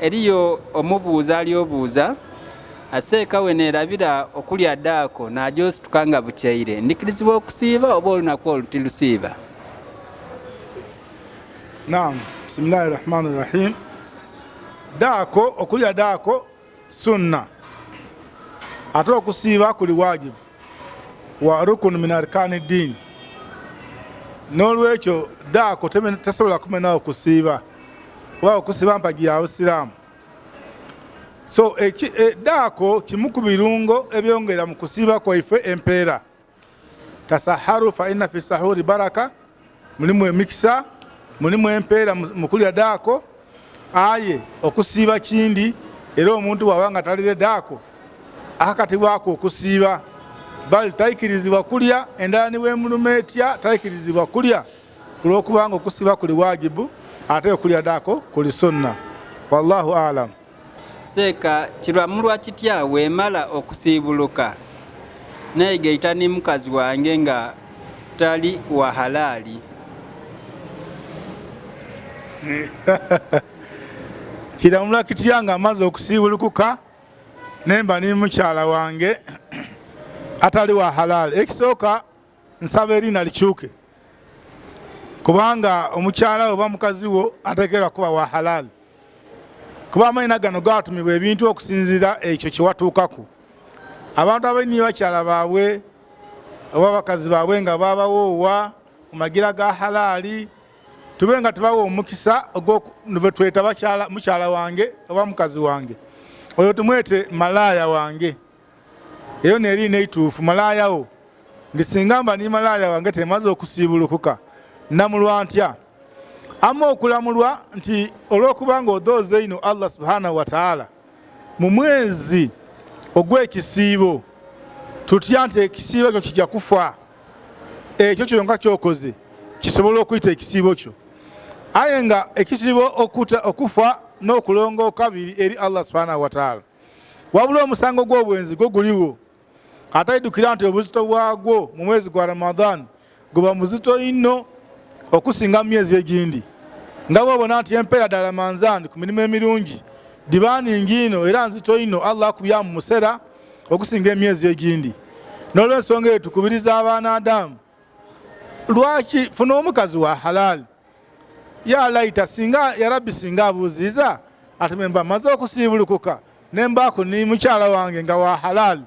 Eriyo omubuuza aliobuuza aseeka weneerabira okulya ddaako n'agyosituka nga bukyaire ndikirizibwa okusiiba oba olunaku olutilusiiba? Naam, bismillahi rahmani rahim. Daako, okulya daako sunna, ate okusiiba kuli wajibu wa rukunu min arkani ddiini. N'olwekyo daako tesobola kumenawo kusiiba kuba okusiiba mpagi ya busiraamu. So daako kimu ku birungo ebyongera mu kusiiba kwaife empeera. Tasaharu fa inna fi sahuri baraka, mulimu emikisa, mulimu empeera mu kulya daako. Aye okusiiba kindi, era omuntu bw'abanga talire daako akakatibwako okusiiba, bali tayikirizibwa kulya, endala ni bw'emuluma etya tayikirizibwa kulya, kulw'okubanga okusiiba kuli wajibu ate okulya daako kuli sunna. Wallahu alam. Seeka kirwamulwa kitya weemala okusiibuluka neegaita ne mukazi wange nga tali wa halaali? Kiramulwa kitya nga amaze okusiibulukuka nemba ni mukyala wange atali wa halaali? Ekisooka nsaba erina likyuke, kubanga omukyala oba mukazi wo ateekerwa kuba wa halaali, kuba amayina gano gatumibwa ebintu okusinzira ekyo kyewatuukaku. Abantu abalina bakyala baabwe oba bakazi baabwe nga babawoowa mu magira ga halaali, tube nga tubawa omukisa ogwetweta mukyala wange oba mukazi wange, oyo tumwete malaaya wange. Eyo neerina eituufu, malaayawo. Ndisinga mba ni malaaya wange temaze okusiibulukuka, namulwa ntya? Amma okulamulwa nti olw'okubanga odooze ino Allah subhanahu wa ta'ala mu mwezi ogw'ekisiibo, tutya nti ekisiibo ekyo kijja kufa, ekyo kyonka kyokoze kisobola okuyita ekisiibo kyo. Aye nga ekisiibo okufa n'okulongooka biri eri Allah subhanahu wa ta'ala, wabula omusango gw'obwenzi gwo guliwo. Atayidukira nti obuzito bwagwo mu mwezi gwa Ramadhan guba muzito ino okusinga myezi egindi. Nga bw'obona nti empeera ddala manzani ku mirimu emirungi dibaaningi ino era nzito ino Allah akubyamu musera okusinga emyezi egindi. N'olw'ensonga eyo tukubiriza abaana Adamu, lwaki funa omukazi wa halaali. Ya laita singa ya Rabbi singa abuuziza ati mba maze okusiibulukuka nembaako ni mukyala wange nga wa halaali,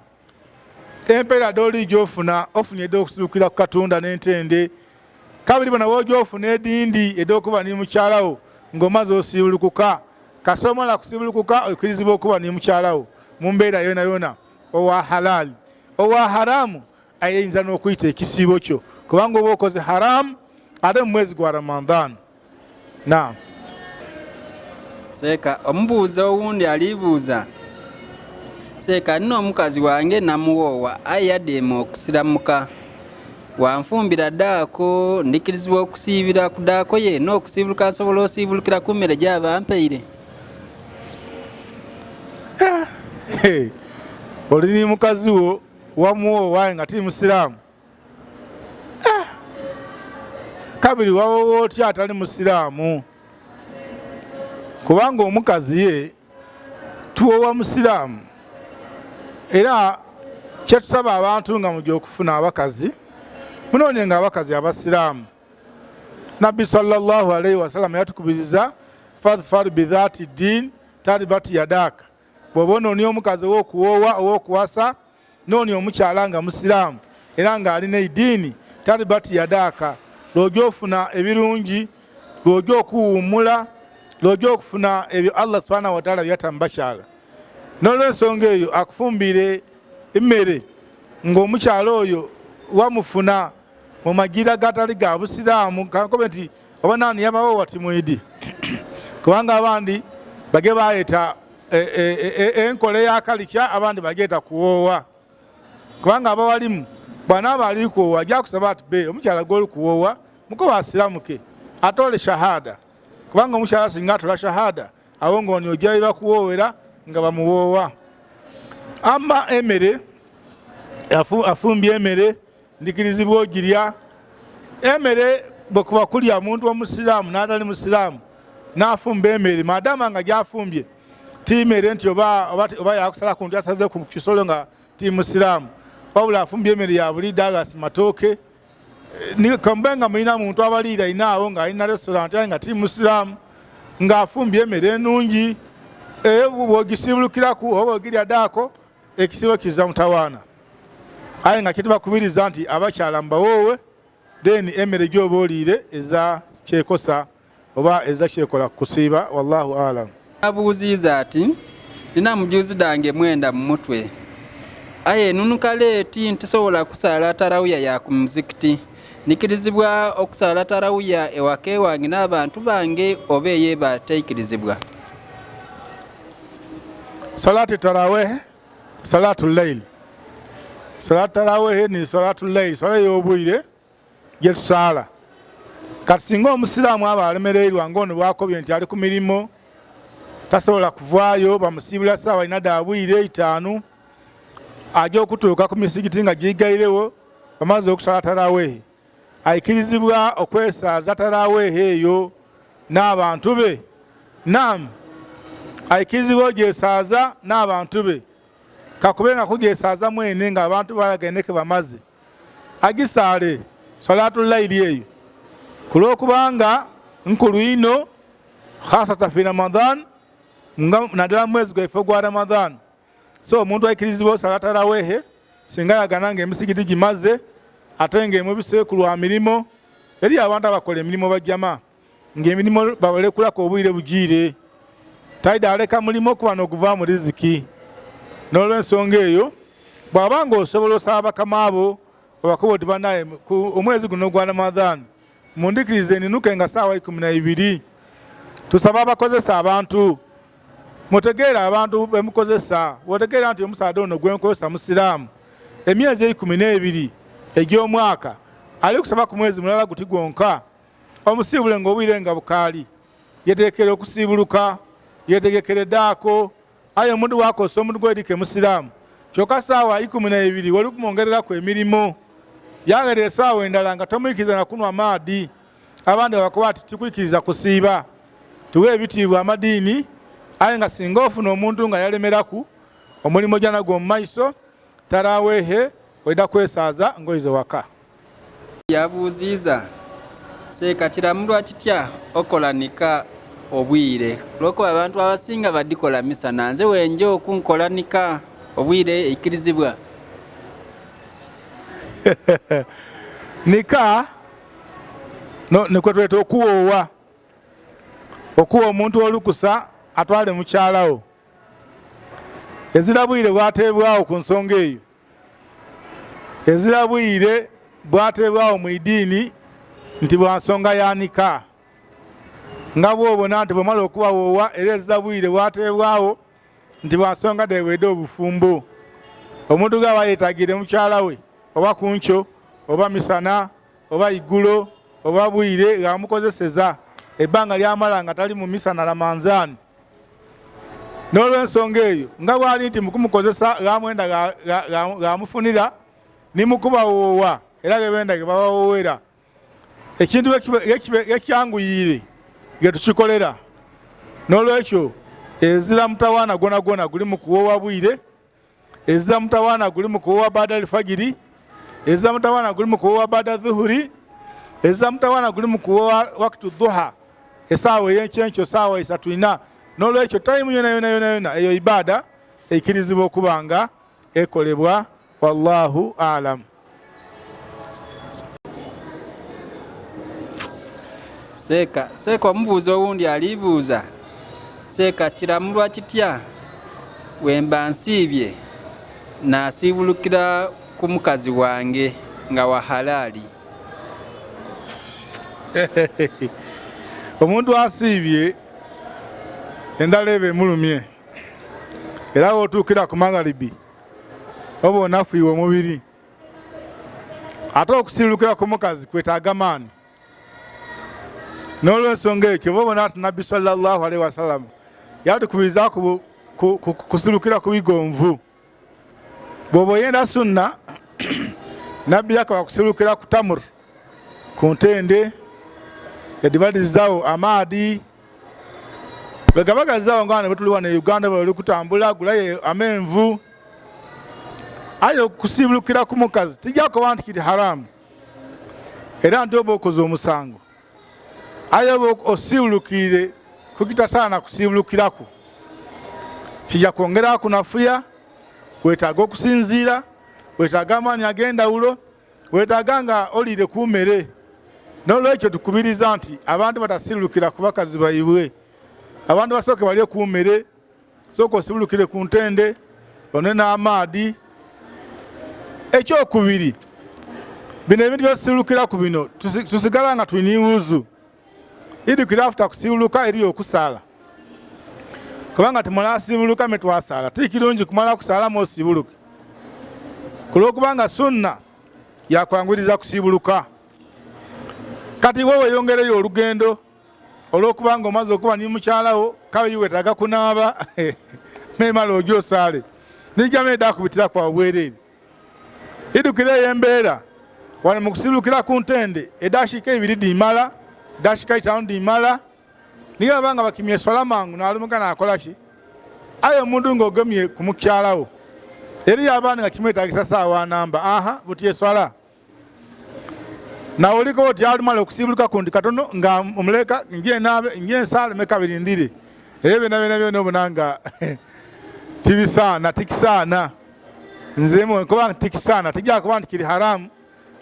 empeera doli gy'ofuna ofunye edda okusiibukira ku Katunda n'entende, kabiri bona wogyofuna edindi ed'okuba ni mukyalawo ng'omaze osiibulukuka. Kasomala kusiibulukuka okirizibwa okuba ni mukyalawo mu mbeera yona yona owa halaali. Owa haramu ayinza n'okuyita ekisiibo kyo, kubanga oba okoze haramu ate mu mwezi gwa Ramadhan. Naam. Seeka omubuuza owundi alibuuza, seeka nno omukazi wange namuwoowa aye yaddeema okusiramuka, wanfumbira ddaako ndikirizibwa okusiibira ku ddaako ye n'okusiibuluka nsobola osiibulukira ku mmere gy'aba mpeire? Oli ni mukazi wo wamuwoowa nga ti musiraamu, kabiri wawowa otya atali musiraamu? Kubanga omukazi ye tuwowa musiraamu. Era kyetusaba abantu nga mujja okufuna abakazi munoonyenga abakazi abasiraamu. Nabbi sallallahu alaihi wasallam yatukubiriza fadhfar bidhati din taribati yadaka. Bw'oba onoonya omukazi ow'okuwoowa ow'okuwasa, noonya omukyala nga musiraamu era ng'alina ediini, taribati yadaka, lw'ojja ofuna ebirungi, lw'ojja okuwummula, lw'ojja okufuna ebyo Allah subhanahu wa ta'ala byata mu bakyala. N'olw'ensonga eyo akufumbire emmere ng'omukyala oyo wamufuna mu magira gatali ga busiraamu, kankobe nti oba naani yabawoowa timwidi. Kubanga abandi bage baayeta enkole ya kalikya, abandi bageeta kuwoowa. Kubanga abawalimu bw'anaaba ali kuwoowa ajja kusaba ati be omukyala gw'oli kuwoowa mukoba asiramuke atole shahada, kubanga omukyala singa atola shahada awo ng'oni ojja bakuwoowera nga bamuwoowa. Amma emmere afumbye emmere ndikirizibwa ogirya. Emmere bwe kuba kulya omuntu omusiraamu n'atali musiraamu n'afumba emmere madama nga gyafumbye tiimere nti oba yakusala ku nti asaze ku kisolo nga ti musiraamu wabula afumbye emmere ya bulidde agasi matooke kambe nga mulina muntu abaliira inaawo nga alina restaurant aye nga ti musiraamu ng'afumbye emmere ennungi bw'ogisibulukiraku oba ogirya ekisibo kiza mutawaana aye nga kitubakubiriza nti abakyala mbawoowe then emmere gy'oba oliire eza kyekosa oba eza kyekola kusiiba wallahu alam. Abuuziiza ati nina mujuzi dange mwenda mu mutwe aye nunuka leeti ntisobola kusaala tarawuya ya ku muzikiti nikirizibwa okusaala tarawuya ewaka ewange n'abantu bange oba eyeeba teikirizibwa? Salati tarawih salatul layl. Salat tarawih ni salatul layl sala y'obwire gye tusaala. Kati singa omusiraamu aba alemereirwa ng'ono bwakobye nti ali ku mirimu tasobola kuvaayo bamusiibula ssaawa ina daabwire 5 ajja okutuuka ku misigiti nga giyigairewo bamaze okusala tarawih ayikirizibwa okwesaaza tarawih eyo n'abantu be. Naam ayikirizibwa ogyesaaza n'abantu be kakube nga kugyesaaza mwene nga abantu balagendeke bamaze agisaale salatu layili eyo kulwokubanga nkulu ino khasata fi Ramadan naddala mwezi gwaife gwa Ramadan. So omuntu ayikirizibwa osala tarawih singa yagana nga emisigiti gimaze ate ng'emu biseeku lwa mirimo eri abantu abakola emirimu bajjama ng'emirimu babalekulako obwire bugiire taida aleka mulimo okuba n'okuva mu riziki. N'olw'ensonga eyo bw'abanga osobola osaba bakama abo obakuba oti bannaye omwezi guno gwa Ramadan mundikirize ninuke nga ssaawa 12 tusaba abakozesa abantu mutegeera abantu bemukozesa wotegeera nti omusaada ono gwenkozesa musiraamu emyezi 12 egy'omwaka ali kusaba ku mwezi mulala guti gwonka omusiibule ng'obwire nga bukaali yeteekera okusiibuluka yetegekereddaako aye omuntu wakosa omuntu gwedike musiraamu kyokka ssaawa 12 wali kumwongereraku emirimu yagerera essaawa endala nga tomuyikiriza na kunwa maadi abandi babakuba ati tikuyikiriza kusiiba tuwe ebitiibwa amadiini aye nga singa ofuna omuntu nga yalemeraku omulimu jana gw'omu maiso tarawehe oida kwesaaza ngoize waka. Yabuuziiza seeka kiramulwa kitya okolanika obwire olwokuba abantu abasinga badikola misana nze wenje okunkolanika obwire eikirizibwa? Nika nikwe tweta okuwoowa omuntu olukusa atwale mukyalawo ezirabwire bwateebwawo ku nsonga eyo ezirabwire bwateebwawo mu idiini nti bwa nsonga ya nika nga bw'obona nti bw'omala okubawoowa era ezirabwire bwateebwawo nti bwa nsonga dewedde obufumbo omuntu gaba yeetagire mukyala we oba kunkyo oba misana oba iggulo oba bwire ng'amukozeseza ebbanga lyamala nga tali mu misana lamanzaani. N'olw'ensonga eyo nga bwali nti mukumukozesa gamwenda gamufunira nimukubawoowa era gebenda ge babawoowera ekintu ekyanguyiire ge tukikolera. N'olwekyo ezira mutawaana gwona gwona guli mu kuwoowa bwire, ezira mutawaana guli mu kuwoowa baada alfajiri, ezira mutawaana guli mu kuwoowa baada dhuhuri, ezira mutawaana guli mu kuwoowa wakitu duha esaawa ey'ekyenkyo saawa 3-4. N'olwekyo tayimu yona eyo ibaada eikirizibwa okuba nga ekolebwa. Wallahu alam. Seeka omubuuzi owundi alibuuza seeka kiramulwa kitya wemba nsiibye nasiibulukira ku mukazi wange nga wa halaali? Omuntu asiibye endala eba emulumye era wotuukira ku magharibi oba onafuiwe omubiri ate okusiibulukira ku mukazi kwetaaga maani. N'olw'ensonga ekyo bobona ati nabbi sallallahu alaihi wasallam yatukubiriza kusiibulukira ku bigonvu. Bw'oba oyenda sunna nabbi yakaba kusiibulukira ku tamur ku ntende yadibalizaawo amaadi begabagaza ngana betuliwa ne Uganda bali kutambula gulaye amenvu ayo kusibulukira ku mukazi tijako bantu kiti haramu era ndobo okoze omusango ayo osibulukire kukita sana kusibulukirako kijja kwongera kunafuya wetaaga okusinziira wetaaga amaanyi agenda ulo wetaaga nga olire kumere n'olwekyo tukubiriza nti abantu batasibulukira ku bakazi baibwe abantu basooke balye kumere sooka osibulukire ku ntende one n'amaadi ekyokubiri bino ebintu byosibulukira ku bino tusigala nga tulina iwuzu idukira afuta kusibuluka eri okusaala kubanga tumala sibuluka metwasala tikirungi kumala kusala mo sibuluka kulokubanga sunna yakwanguriza kusibuluka kati wowe yongereyo olugendo olokubanga omaze okuba ni mukyalawo kawe yiwetaga kunaaba memala ojo sale nijameda kubitira kwa bwerere idukire yembeera wale mu kusibulukira ku ntende edashika ibiri dimala dashika itaano dimala niga banga bakimye swala mangu na alumukana akolaki ayo mundu ngogomye kumukyalawo eri abana ngakimeta kisasa wa namba aha butiye swala na oliko oti alumala okusibuluka kundi katono nga omuleka ngiye nabe ngiye sale meka birindire ebe nabe no bunanga tibisana tikisana nzemo ko tikisana tijja ko bantu kiri haramu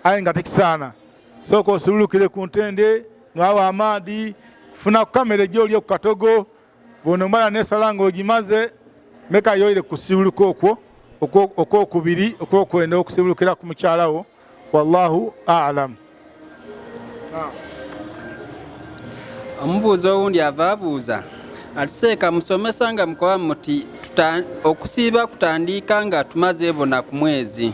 ayi nga tikisana soko osibulukire ku ntende ngawa amadi funa kamera joli okatogo bono mala nesalango ogimaze meka yoire kusibuluka okwo kubiri okwo kwenda okusibulukira ku mukyalawo wallahu a'lam. Omubuuzo owundi avaabuuza atiseeka musomesa nga mukoba muti okusiiba kutandika nga tumaze ebona ku mwezi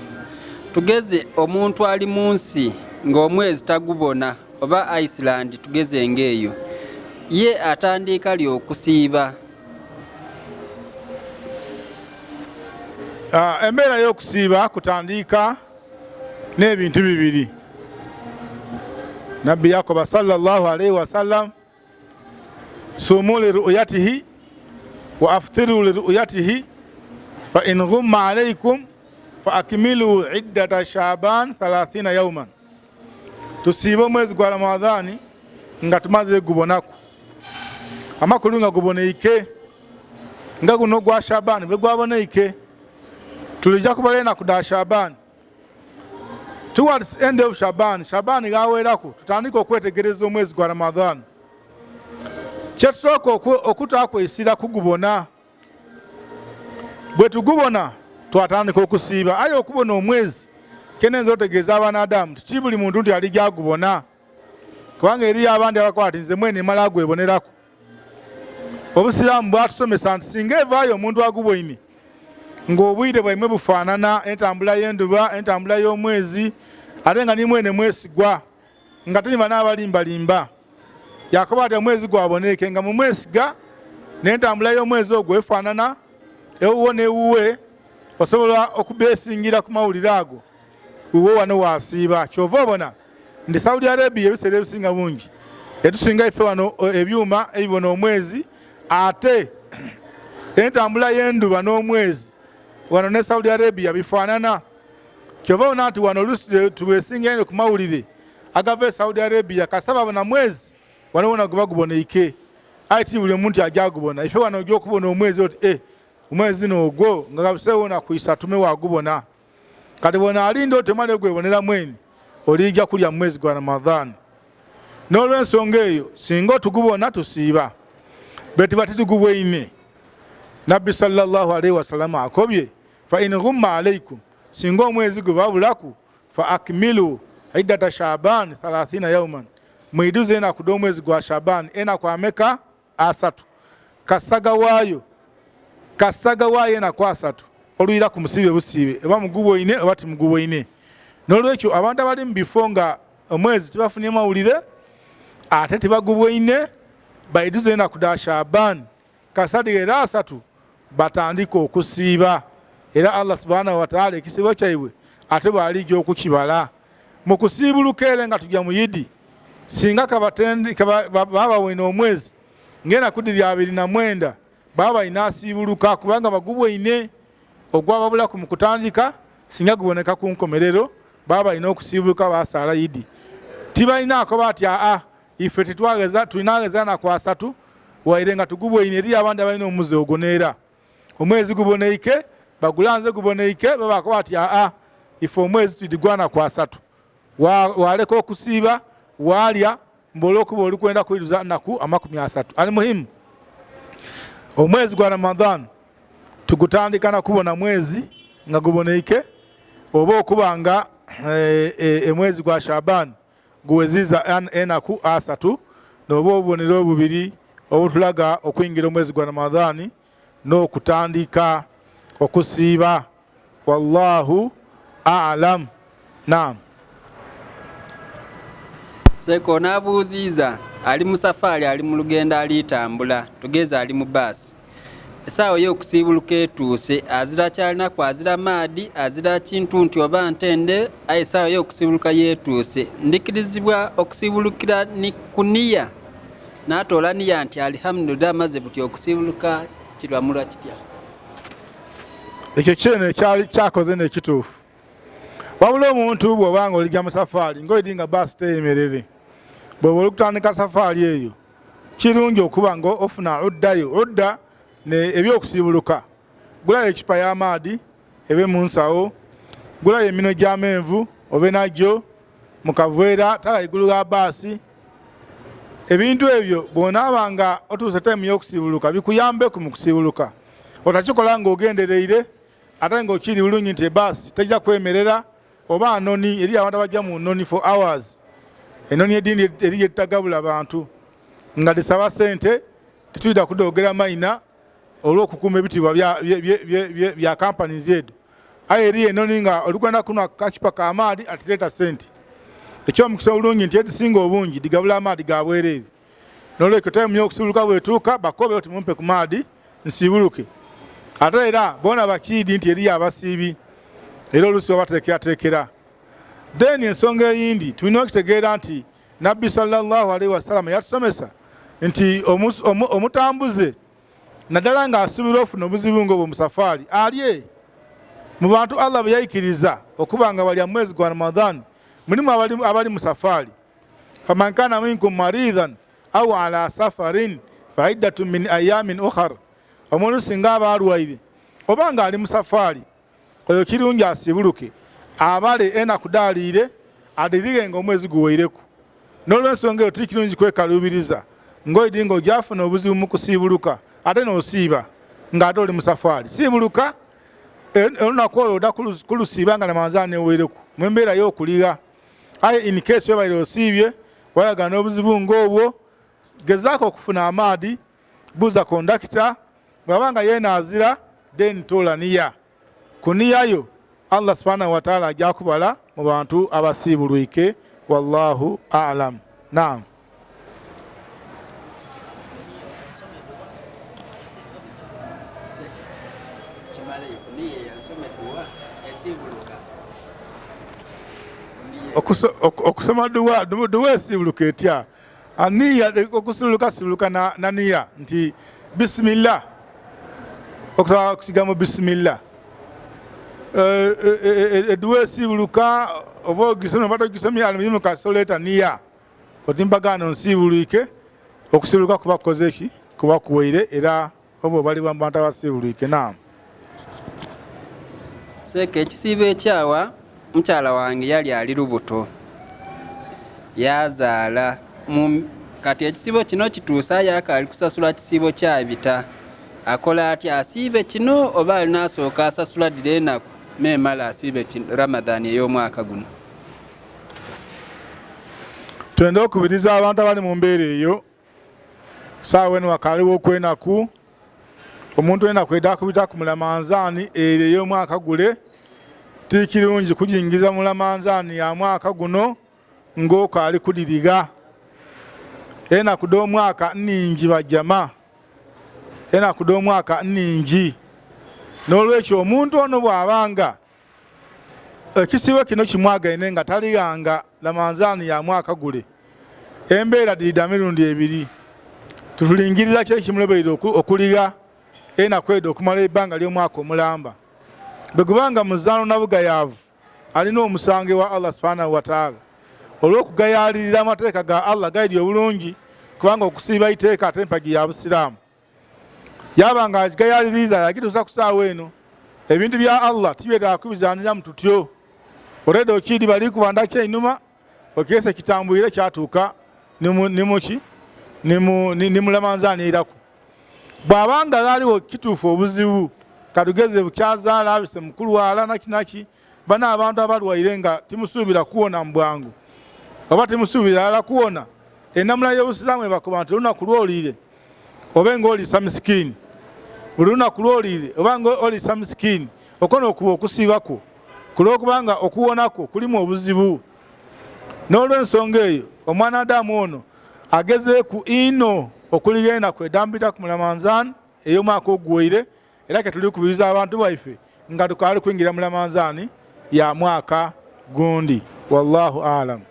tugeze omuntu ali mu nsi ng'omwezi tagubona oba Iceland tugeze ng'eyo ye atandika lyo okusiiba. Embeera y'okusiiba kutandika n'ebintu bibiri. Nabbi Yakoba sallallahu alayhi wa sallam sumu li ru'yatihi wa aftiru li ru'yatihi fa in ghumma alaykum fa akmilu iddata Sha'ban 30 yawman. Tusiiba mwezi gwa Ramadhani nga tumaze gubonako amakulu nga guboneike nga guno gwa Sha'ban be gwaboneike tulija kubalena ku da Sha'ban towards end of Sha'ban gawerako tutandika okwetegereza omwezi gwa Ramadhan kyesoko okutakwesira kugubona bwe tugubona twatandika okusiiba ayo okubona omwezi kenenzo otegeeza abanadamu tuti buli muntu nti alijja agubona kubanga eri abandi abakwati nze mwene mala gwebonerako obusiraamu bwatusomesa nti singa evaayo omuntu agubwoine ng'obwire bwaimwe bufaanana entambula y'enduba entambula y'omwezi ate nga ni mwene mwesigwa nga tuli bana abalimbalimba Yakoba ati omwezi gwaboneke nga mu mwesiga n'entambula y'omwezi ogwo efaanana ewuwo n'ewuwe osobola okubeesingira ku mawulire ago uwo wano wasiiba kyova obona ndi Saudi Arabia ebiseera ebisinga bungi etusinga ife wano ebyuma ebibona omwezi ate entambula y'enduba n'omwezi wano ne Saudi Arabia bifaanana kyova obona nti wano olusi tubeesinga ku mawulire agava Saudi Arabia kasaba na mwezi wano wona guba guboneike ati buli omuntu ajja gubona ife wano ogyo okubona omwezi oti omwezi n'ogwo nga gabuseewo na ku 3 wagubona kati bona alinda otemale gwebonera mweni olijja kulya mwezi gwa Ramadhan n'olw'ensonga eyo singa tugubona tusiiba beti batitugubweine Nabbi sallallahu alayhi wa sallam akobye fa in ghumma alaykum singa omwezi gubabulaku fa akmilu iddata Sha'ban 30 yawman mwiduze na kudo mwezi gwa Sha'ban ena kwa meka asatu kasaga wayo na kwa asatu oluyira ku musibe busibe eba mugubwoine oba timugubwoine n'olwekyo abantu abali mu bifonga omwezi tibafunye mawulire ate tibagubwoine baiduze na kuda Sha'ban kasadi era asatu batandika okusiiba era Allah subhanahu wa ta'ala ekisibo kyaiwe ate balijja okukibala mu kusiibuluka era nga tujja mu yidi singa kabatendi baba wino omwezi ngena kudiri 29 baba inasibuluka kubanga bagubwe ine ogwababula ku mukutandika singa guboneka ku nkomerero baba ina okusibuluka basala Idi tibalinaako bati ife tetwageza tulinageza na kwa 3 wairenga tugubwe ine eri abandi abalina omuze ogoneera omwezi guboneike bagulanze guboneike baba ko bati ife omwezi tudigwana kwa 3 waleko okusiba walya mbolokuba oli kwenda kuiruza naku 30 ali muhimu omwezi gwa Ramadhan tugutandika na kubona mwezi nga guboneike oba okubanga mwezi gwa Shaban guweziza enaku 3 noba obubonero obubiri obutulaga okuyingira omwezi gwa Ramadhan n'okutandika okusiiba wallahu a'lam. Naam. Seko nabuuziza ali mu safari ali mu lugendo alitambula tugeza ali mu basi esaawa y'okusibuluka etuuse azira kyalina kwazira maadi azira kintu nti oba ntende aye esaawa y'okusibuluka yetuuse ndikirizibwa okusibulukira ni kuniya n'atoola niya nti alhamdulillah amaze buti okusibuluka kirwamulwa kitya ekyo kyene kyakoze n'ekituufu wabula omuntu bw'obanga olijja mu safari ng'oyidinga basi teyemerere bw'oba oli kutandika safari eyo kirungi okuba nga ofuna udda ebyokusibuluka gulayo ekipa y'amaadi ebe mu nsawo gulayo emino gy'amenvu obe nagyo mu kaveera tala igulu ga basi ebintu ebyo bw'onaabanga otuuse taimu y'okusibuluka bikuyambeku mu kusibuluka otakikola ng'ogendereire ate ng'okiri bulungi nti ebasi tejja kwemerera oba anoni eri abantu abajja mu noni for hours enoni edindi eri gyetutagabula abantu nga lisaba sente tetuyida kudoogera mayina olw'okukuuma ebitibwa bya companies edo aye eri enoni nga olikwenda kunwa kakipa ka amaadi atireeta sente ekyomukisa obulungi nti edisinga obungi digabula amaadi ga bwereere n'olwekyo taimu y'okusibuluka bwetuuka bakobe oti mumpe ku maadi nsibuluke ate era boona bakiidi nti eri abasiibi era olusi wabateekerateekera then ensonga eyindi tulina okitegeera nti nabbi sallallahu alaihi wasallam yatusomesa nti omutambuze naddala ng'asuubira ofuna obuzibu ng'obwo mu safaari alye mu bantu Allah bwe yayikiriza okuba nga bali mwezi gwa Ramadhan mulimu abali mu safaari faman kana minkum maridhan aw ala safarin fa iddatun min ayamin ukhar omuntu singa aba alwaire oba nga ali mu safaari oyo kirungi asibuluke abale enakudaliire adirige ng'omwezi guweireku n'olwensonga eyo tikirungi kwekalubiriza ng'oyidi ng'ojafuna obuzibu mu kusibuluka ate n'osiiba ng'ate oli mu safaari sibuluka olunaku olwo odda kulusiiba nga Ramadhan eweireku mu mbeera y'okuliga aye in case webaire osiibye wayagala n'obuzibu ng'obwo gezaako okufuna amaadi buuza kondakita bw'abanga yeenaazira then toola niya ku niyayo Allah subhanahu wa ta'ala ajja kubala mu bantu abasiibulwike wallahu a'lam. Naam. Okusoma duwa esibuluka etya aniya okusibuluka na niya nti bismillah okusaba kusigamu bismillah duwa esibuluka oba ogisome bata ogisomye alimuyimu kasoleta niya otimbagano nsibulwike okusibuluka kuba kukoze eki kuba kuweire era obo bali bantu abasibulwike. Naam. Seke ekisiibo ekyawa mukyala wange yali ali lubuto yazaala kati ekisiibo kino kituusa yakaali kusasula kisiibo kyabita akola atya asiibe kino oba alina asooka asasula ddira enaku memala asiibe Ramadhan ey'omwaka guno. Twenda okubiriza abantu abali mu mbeera eyo saawa eno wakaaliwo okwenaku omuntu enaku edda kubita ku Ramadhan eyo ey'omwaka gule tikirungi kujingiza mu Ramadhan ya mwaka guno ng'okaali kudiriga enaku d'omwaka nningi bajjama enaku d'omwaka nningi n'olwekyo omuntu ono bw'abanga ekisiibo kino kimwagaine nga taliyanga Ramadhan ya mwaka gule embeera dirida mirundi ebiri tutulingirira kye kimuleberera okuliga enakwedo okumala ebbanga ly'omwaka omulamba. Bwe gubanga muzaano na bugayaavu alina omusango wa Allah subhanahu wa ta'ala olw'okugayaalirira amateeka ga Allah gaidi obulungi, kubanga okusiiba iteeka ate empagi ya busiraamu. Yaba nga agigayaaliriza yagituusa ku ssaawa eno, ebintu bya Allah tibyetaaga kubizaanira mu tutyo. Olwedde okiri bali kubandako einuma okirese kitambulire kyatuuka ni mulamanzaani erako. Bw'abanga gaaliwo kituufu obuzibu, katugeze bukyazaala abise mukulwala nakinaki, bana abantu abalwaire nga timusuubira kuwona mu bwangu oba timusuubira ala kuwona, ennamula y'obusiraamu ebakuba nti olunaku lwoliire oba ng'oliisa misikini, buli lunaku lwoliire oba ng'oliisa misikini okona okuba okusiibako kulw'okubanga okuwonako kulimu obuzibu. N'olw'ensonga eyo omwana Adamu ono agezeeku ino okuliga enaku edambita ku mulamanzaani ey'omwaka oguwere, era ke tuli kubiriza abantu baife nga tukaali kwingira mulamanzaani ya mwaka gundi. Wallahu alam.